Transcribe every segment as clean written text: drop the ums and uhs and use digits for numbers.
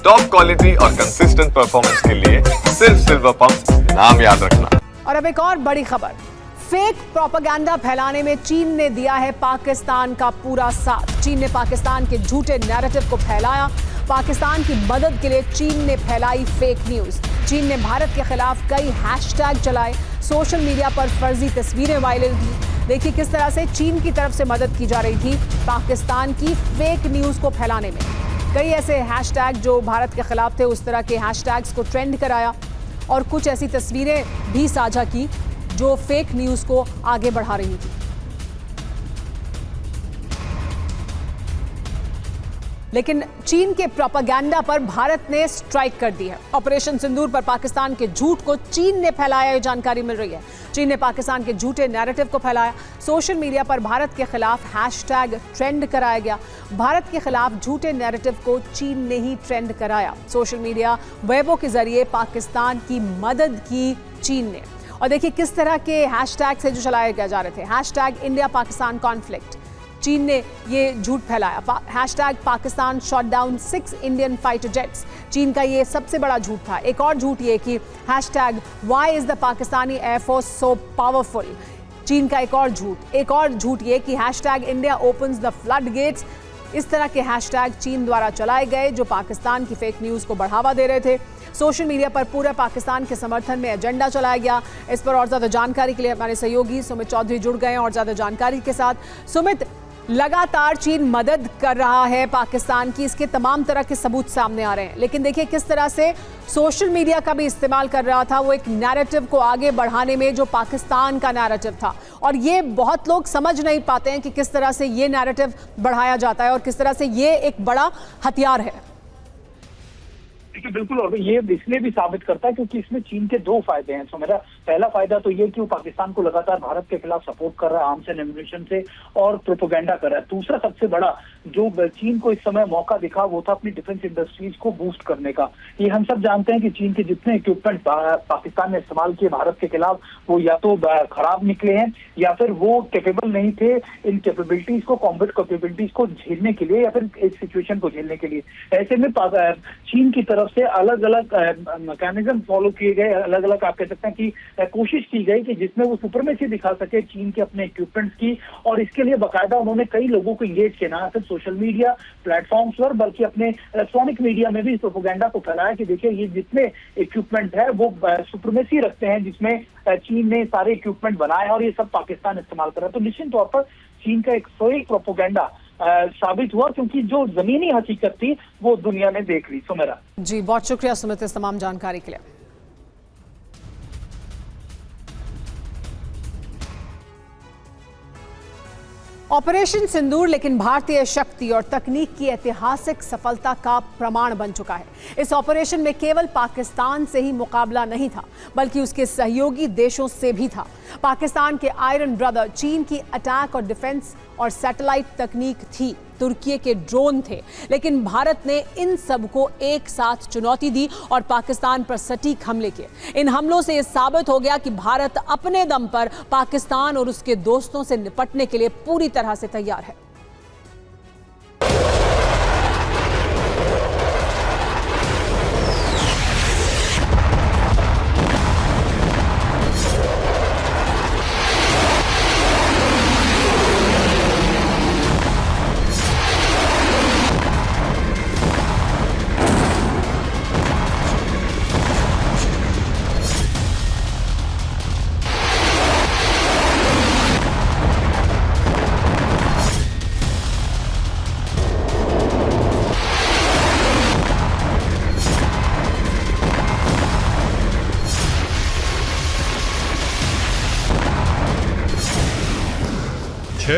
Top quality और consistent performance के लिए सिर्फ सिल्वर पंप नाम याद रखना। और अब एक और बड़ी खबर, फेक प्रोपेगेंडा फैलाने में चीन ने दिया है पाकिस्तान का पूरा साथ। चीन ने पाकिस्तान के झूठे नैरेटिव को फैलाया। पाकिस्तान की मदद के लिए चीन ने फैलाई फेक न्यूज। चीन ने भारत के खिलाफ कई हैशटैग चलाए, सोशल मीडिया पर फर्जी तस्वीरें वायरल की। देखिए किस तरह से चीन की तरफ से मदद की जा रही थी पाकिस्तान की फेक न्यूज को फैलाने में। कई ऐसे हैशटैग जो भारत के खिलाफ थे, उस तरह के हैशटैग्स को ट्रेंड कराया और कुछ ऐसी तस्वीरें भी साझा की जो फेक न्यूज को आगे बढ़ा रही थी। लेकिन चीन के प्रोपेगेंडा पर भारत ने स्ट्राइक कर दी है। ऑपरेशन सिंदूर पर पाकिस्तान के झूठ को चीन ने फैलाया, ये जानकारी मिल रही है। चीन ने पाकिस्तान के झूठे नैरेटिव को फैलाया। सोशल मीडिया पर भारत के खिलाफ हैशटैग ट्रेंड कराया गया। भारत के खिलाफ झूठे नैरेटिव को चीन ने ही ट्रेंड कराया। सोशल मीडिया वेबो के जरिए पाकिस्तान की मदद की चीन ने। और देखिए किस तरह के हैशटैग से जो चलाए जा रहे थे, हैशटैग इंडिया पाकिस्तान कॉन्फ्लिक्ट, चीन ने ये झूठ फैलाया। Hashtag Pakistan shot down 6 Indian fighter jets, चीन का ये सबसे बड़ा झूठ था। एक और झूठ ये कि hashtag why is the Pakistani air force so powerful, चीन का एक और झूठ। एक और झूठ ये कि hashtag India opens the flood gates, इस तरह के हैशटैग चीन द्वारा चलाए गए जो पाकिस्तान की फेक न्यूज को बढ़ावा दे रहे थे। सोशल मीडिया पर पूरे पाकिस्तान के समर्थन में एजेंडा चलाया गया। इस पर और ज्यादा जानकारी के लिए हमारे सहयोगी सुमित चौधरी जुड़ गए हैं और ज्यादा जानकारी के साथ। सुमित, लगातार चीन मदद कर रहा है पाकिस्तान की, इसके तमाम तरह के सबूत सामने आ रहे हैं, लेकिन देखिए किस तरह से सोशल मीडिया का भी इस्तेमाल कर रहा था वो एक नैरेटिव को आगे बढ़ाने में जो पाकिस्तान का नैरेटिव था। और ये बहुत लोग समझ नहीं पाते हैं कि किस तरह से ये नैरेटिव बढ़ाया जाता है और किस तरह से ये एक बड़ा हथियार है। देखिए बिल्कुल, और ये इसलिए भी साबित करता है क्योंकि इसमें चीन के दो फायदे हैं। तो मेरा पहला फायदा तो ये कि वो पाकिस्तान को लगातार भारत के खिलाफ सपोर्ट कर रहा है आर्म्स एंड एम्यूनिशन से और प्रोपेगेंडा कर रहा है। दूसरा सबसे बड़ा जो चीन को इस समय मौका दिखा वो था अपनी डिफेंस इंडस्ट्रीज को बूस्ट करने का। ये हम सब जानते हैं कि चीन के जितने इक्विपमेंट पाकिस्तान ने इस्तेमाल किए भारत के खिलाफ वो या तो खराब निकले हैं या फिर वो कैपेबल नहीं थे इन कैपेबिलिटीज को, कॉम्बैट कैपेबिलिटीज को झेलने के लिए या फिर इस सिचुएशन को झेलने के लिए। ऐसे में चीन की तरफ से अलग अलग मैकेनिज्म फॉलो किए गए, अलग अलग आप कह सकते हैं कि कोशिश की गई कि जिसमें वो सुपरमेसी दिखा सके चीन के अपने इक्विपमेंट्स की। और इसके लिए बाकायदा उन्होंने कई लोगों को इंगेज किया, ना सिर्फ सोशल मीडिया प्लेटफॉर्म्स पर बल्कि अपने इलेक्ट्रॉनिक मीडिया में भी इस प्रोपेगेंडा को फैलाया कि देखिए ये जितने इक्विपमेंट है वो सुपरमेसी रखते हैं जिसमें चीन ने सारे इक्विपमेंट बनाए और ये सब पाकिस्तान इस्तेमाल कर रहा है। तो निश्चित तौर पर चीन का एक सही प्रोपेगेंडा साबित हुआ क्योंकि जो जमीनी हकीकत थी वो दुनिया ने देख ली। सुमेरा जी, बहुत शुक्रिया सुमित इस तमाम जानकारी के लिए। ऑपरेशन सिंदूर लेकिन भारतीय शक्ति और तकनीक की ऐतिहासिक सफलता का प्रमाण बन चुका है। इस ऑपरेशन में केवल पाकिस्तान से ही मुकाबला नहीं था बल्कि उसके सहयोगी देशों से भी था। पाकिस्तान के आयरन ब्रदर चीन की अटैक और डिफेंस और सैटेलाइट तकनीक थी, तुर्की के ड्रोन थे, लेकिन भारत ने इन सबको एक साथ चुनौती दी और पाकिस्तान पर सटीक हमले किए। इन हमलों से यह साबित हो गया कि भारत अपने दम पर पाकिस्तान और उसके दोस्तों से निपटने के लिए पूरी तरह से तैयार है।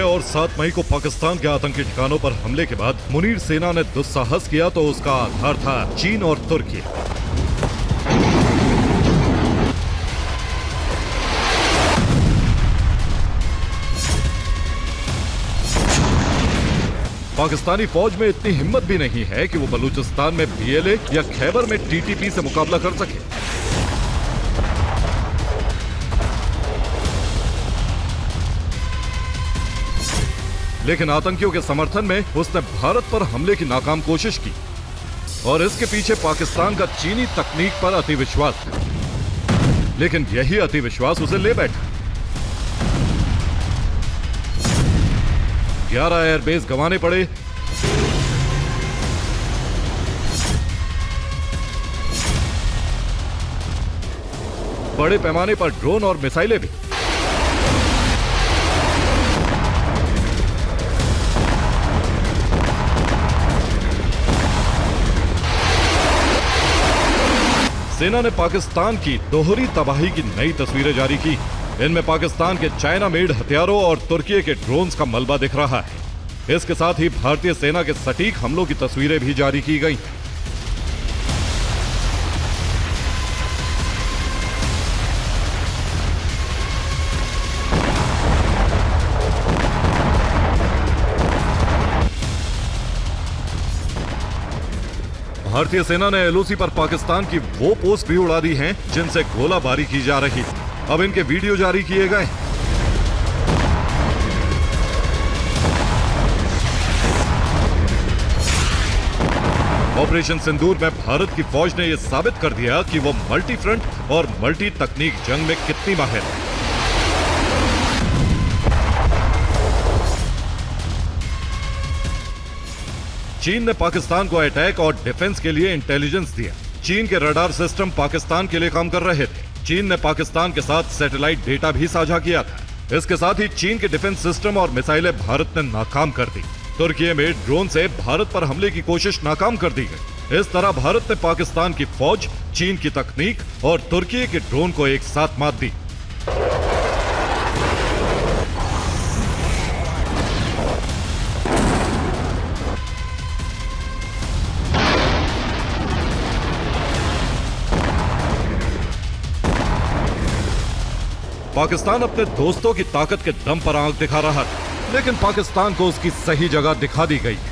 और 7 मई को पाकिस्तान के आतंकी ठिकानों पर हमले के बाद मुनीर सेना ने दुस्साहस किया तो उसका आधार था चीन और तुर्की। पाकिस्तानी फौज में इतनी हिम्मत भी नहीं है कि वो बलूचिस्तान में बीएलए या खैबर में टीटीपी से मुकाबला कर सके। लेकिन आतंकियों के समर्थन में उसने भारत पर हमले की नाकाम कोशिश की। और इसके पीछे पाकिस्तान का चीनी तकनीक पर अतिविश्वास था। लेकिन यही अतिविश्वास उसे ले बैठा। 11 एयरबेस गंवाने पड़े, बड़े पैमाने पर ड्रोन और मिसाइलें भी। सेना ने पाकिस्तान की दोहरी तबाही की नई तस्वीरें जारी की। इनमें पाकिस्तान के चाइना मेड हथियारों और तुर्की के ड्रोन्स का मलबा दिख रहा है। इसके साथ ही भारतीय सेना के सटीक हमलों की तस्वीरें भी जारी की गई। भारतीय सेना ने एलओसी पर पाकिस्तान की वो पोस्ट भी उड़ा दी हैं जिनसे गोलाबारी की जा रही थी। अब इनके वीडियो जारी किए गए। ऑपरेशन सिंदूर में भारत की फौज ने यह साबित कर दिया कि वो मल्टी फ्रंट और मल्टी तकनीक जंग में कितनी माहिर है। चीन ने पाकिस्तान को अटैक और डिफेंस के लिए इंटेलिजेंस दिया। चीन के रडार सिस्टम पाकिस्तान के लिए काम कर रहे थे। चीन ने पाकिस्तान के साथ सैटेलाइट डेटा भी साझा किया था। इसके साथ ही चीन के डिफेंस सिस्टम और मिसाइलें भारत ने नाकाम कर दी। तुर्की में ड्रोन से भारत पर हमले की कोशिश नाकाम कर दी गई। इस तरह भारत ने पाकिस्तान की फौज, चीन की तकनीक और तुर्की के ड्रोन को एक साथ मात दी। पाकिस्तान अपने दोस्तों की ताकत के दम पर आंख दिखा रहा था, लेकिन पाकिस्तान को उसकी सही जगह दिखा दी गई है।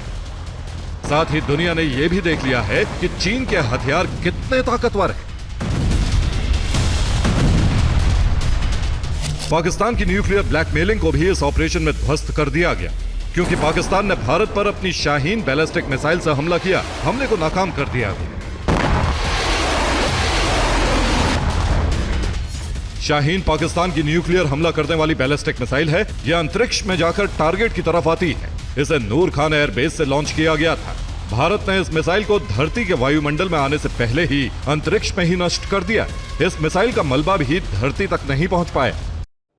साथ ही दुनिया ने यह भी देख लिया है कि चीन के हथियार कितने ताकतवर हैं। पाकिस्तान की न्यूक्लियर ब्लैकमेलिंग को भी इस ऑपरेशन में ध्वस्त कर दिया गया, क्योंकि पाकिस्तान ने भारत पर अपनी शाहीन बैलिस्टिक मिसाइल से हमला किया। हमले को नाकाम कर दिया गया। शाहीन पाकिस्तान की न्यूक्लियर हमला करने वाली बैलिस्टिक मिसाइल है। यह अंतरिक्ष में जाकर टारगेट की तरफ आती है। इसे नूर खान एयरबेस से लॉन्च किया गया था। भारत ने इस मिसाइल को धरती के वायुमंडल में आने से पहले ही अंतरिक्ष में ही नष्ट कर दिया। इस मिसाइल का मलबा भी धरती तक नहीं पहुंच पाया।